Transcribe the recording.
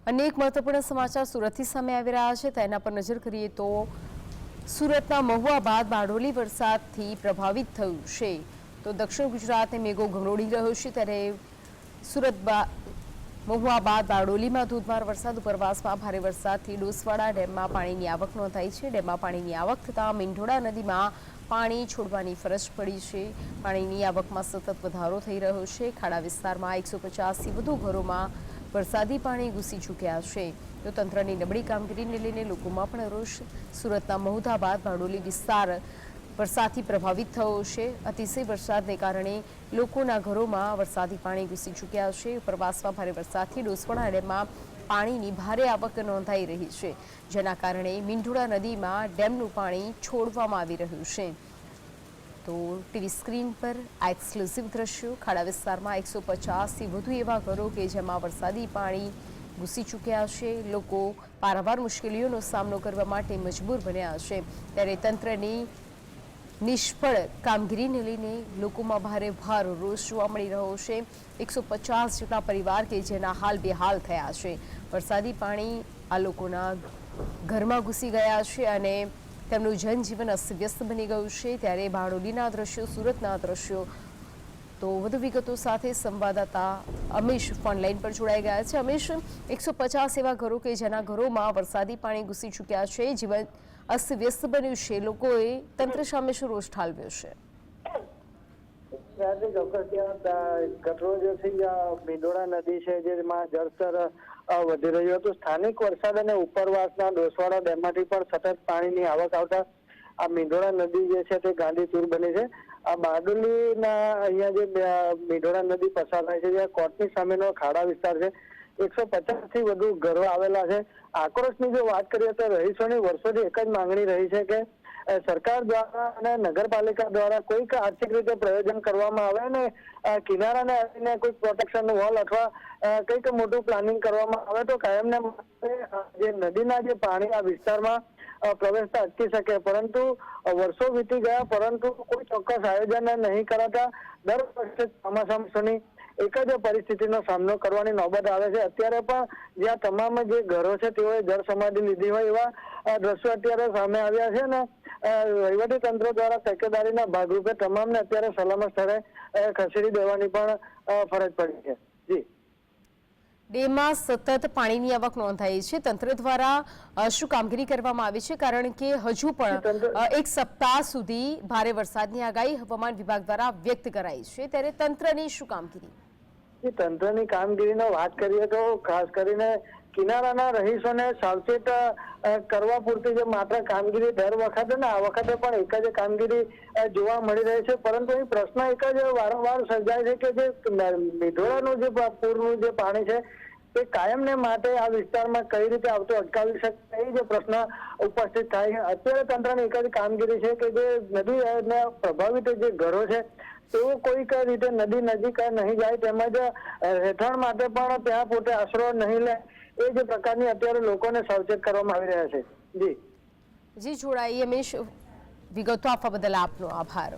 અનેક મહત્વપૂર્ણ સમાચાર સુરતથી સામે આવી રહ્યા છે તેના પર નજર કરીએ તો સુરતના મહુવા બાદ બારડોલી વરસાદથી પ્રભાવિત થયું છે તો દક્ષિણ ગુજરાતને મેઘો ઘંગોળી રહ્યો છે ત્યારે સુરત મહુવા બાદ બારડોલીમાં ધોધમાર વરસાદ ઉપરવાસમાં ભારે વરસાદથી ડોસવાડા ડેમમાં પાણીની આવક નોંધાઈ છે। ડેમમાં પાણીની આવક થતાં મીંઢોળા નદીમાં પાણી છોડવાની ફરજ પડી છે। પાણીની આવકમાં સતત વધારો થઈ રહ્યો છે। ખાડા વિસ્તારમાં 150થી વધુ ઘરોમાં વરસાદી પાણી ઘૂસી ચૂક્યા છે તો તંત્રની નબળી કામગીરીને લઈને લોકોમાં પણ રોષ। સુરતના મહુવા બાદ બારડોલી વિસ્તાર વરસાદથી પ્રભાવિત થયો છે। અતિશય વરસાદને કારણે લોકોના ઘરોમાં વરસાદી પાણી ઘૂસી ચૂક્યા છે। ઉપરવાસમાં ભારે વરસાદથી ડોસવાડા ડેમમાં પાણીની ભારે આવક નોંધાઈ રહી છે જેના કારણે મીંઢોળા નદીમાં ડેમનું પાણી છોડવામાં આવી રહ્યું છે। તો ટીવી સ્ક્રીન પર આ એક્સક્લુઝિવ દ્રશ્યો। ખાડા વિસ્તારમાં 150થી વધુ એવા ઘરો કે જેમાં વરસાદી પાણી ઘૂસી ચૂક્યા છે। લોકો પારાવાર મુશ્કેલીઓનો સામનો કરવા માટે મજબૂર બન્યા છે ત્યારે તંત્રની નિષ્ફળ કામગીરીને લઈને લોકોમાં ભારે રોષ જોવા મળી રહ્યો છે। 150 જેટલા પરિવાર કે જેના હાલ બેહાલ થયા છે। વરસાદી પાણી આ લોકોના ઘરમાં ઘૂસી ગયા છે અને તેમનું જનજીવન અસ્તવ્યસ્ત બની ગયું છે। ત્યારે બારડોલીના દ્રશ્યો, સુરતના દ્રશ્યો, તો વધુ વિગતો સાથે સંવાદદાતા અમીશ ફોનલાઈન પર જોડાઈ ગયા છે। અમીશ, 150 એવા ઘરો કે જેના ઘરોમાં વરસાદી પાણી ઘૂસી ચૂક્યા છે, જીવન અસ્તવ્યસ્ત બન્યું છે, લોકોએ તંત્ર સામે શું રોષ ઠાલવ્યો છે? મીંઢોળા નદી છે જેમાં જળસ્તર વધી રહ્યું હતું। સ્થાનિક વરસાદ અને ઉપરવાસના ડોસવાડા ડેમમાંથી પણ સતત પાણીની આવક આવતા આ મીંઢોળા નદી જે છે તે ગાંડીતુર બની છે। આ બારડોલીના અહીંયા જે મીંઢોળા નદી પસાર થાય છે જ્યાં કોર્ટની સામેનો ખાડા વિસ્તાર છે, 150થી વધુ ઘરો આવેલા છે। આક્રોશની જો વાત કરીએ તો રહીશોની વર્ષોથી એક જ માંગણી રહી છે કે સરકાર દ્વારા અને નગરપાલિકા દ્વારા કોઈક આર્થિક રીતે પ્રયોજન કરવામાં આવે અને કિનારાને આવીને કોઈક પ્રોટેક્શન વોલ અથવા કંઈક મોટું પ્લાનિંગ કરવામાં આવે તો કાયમને માટે જે નદીના જે પાણી આ વિસ્તારમાં પ્રવેશતા અટકી શકે। પરંતુ વર્ષો વીતી ગયા પરંતુ કોઈ ચોક્કસ આયોજન નહીં કરાતા દર વર્ષે ચોમાસાની એક જ પરિસ્થિતિનો સામનો કરવાની નોબત આવે છે। અત્યારે પણ જ્યાં તમામ જે ઘરો છે તેઓએ જળ સમાધિ લીધી હોય એવા દ્રશ્યો અત્યારે સામે આવ્યા છે ને વહીવટી તંત્ર દ્વારા તકેદારીના ભાગરૂપે તમામને અત્યારે સલામત સ્થળે ખસેડી દેવાની પણ ફરજ પડી છે। જી, ડેમમાં સતત પાણીની આવક નોંધાઈ છે, તંત્ર દ્વારા શું કામગીરી કરવામાં આવી છે? કારણ કે હજુ પણ એક સપ્તાહ સુધી ભારે વરસાદની આગાહી હવામાન વિભાગ દ્વારા વ્યક્ત કરાઈ છે ત્યારે તંત્રની શું કામગીરી? તંત્રની કામગીરીનો વાત કરીએ તો ખાસ કરીને કિનારાના રહીશોને સાવચેત કરવા પૂરતી જે માત્ર કામગીરી દર વખતે ને આ વખતે પણ એક જ કામગીરી જોવા મળી રહી છે। પરંતુ એ પ્રશ્ન એક જ વારંવાર સર્જાય છે કે જે મીંઢોળાનું જે પૂરનું જે પાણી છે તે કાયમને માટે આ વિસ્તારમાં કઈ રીતે આવતું અટકાવી શકે એ જે પ્રશ્ન ઉપસ્થિત થાય છે। અત્યારે તંત્રની એક જ કામગીરી છે કે જે નદીને પ્રભાવિત જે ઘરો છે તેઓ કોઈક રીતે નદી નજીક નહીં જાય તેમજ રહેઠાણ માટે પણ ત્યાં પોતે આશરો નહીં લે એ જે પ્રકારની અત્યારે લોકોને સાવચેત કરવામાં આવી રહ્યા છે। જી જોડાઈ અમીશ, વિગતો આપવા બદલ આપનો આભાર।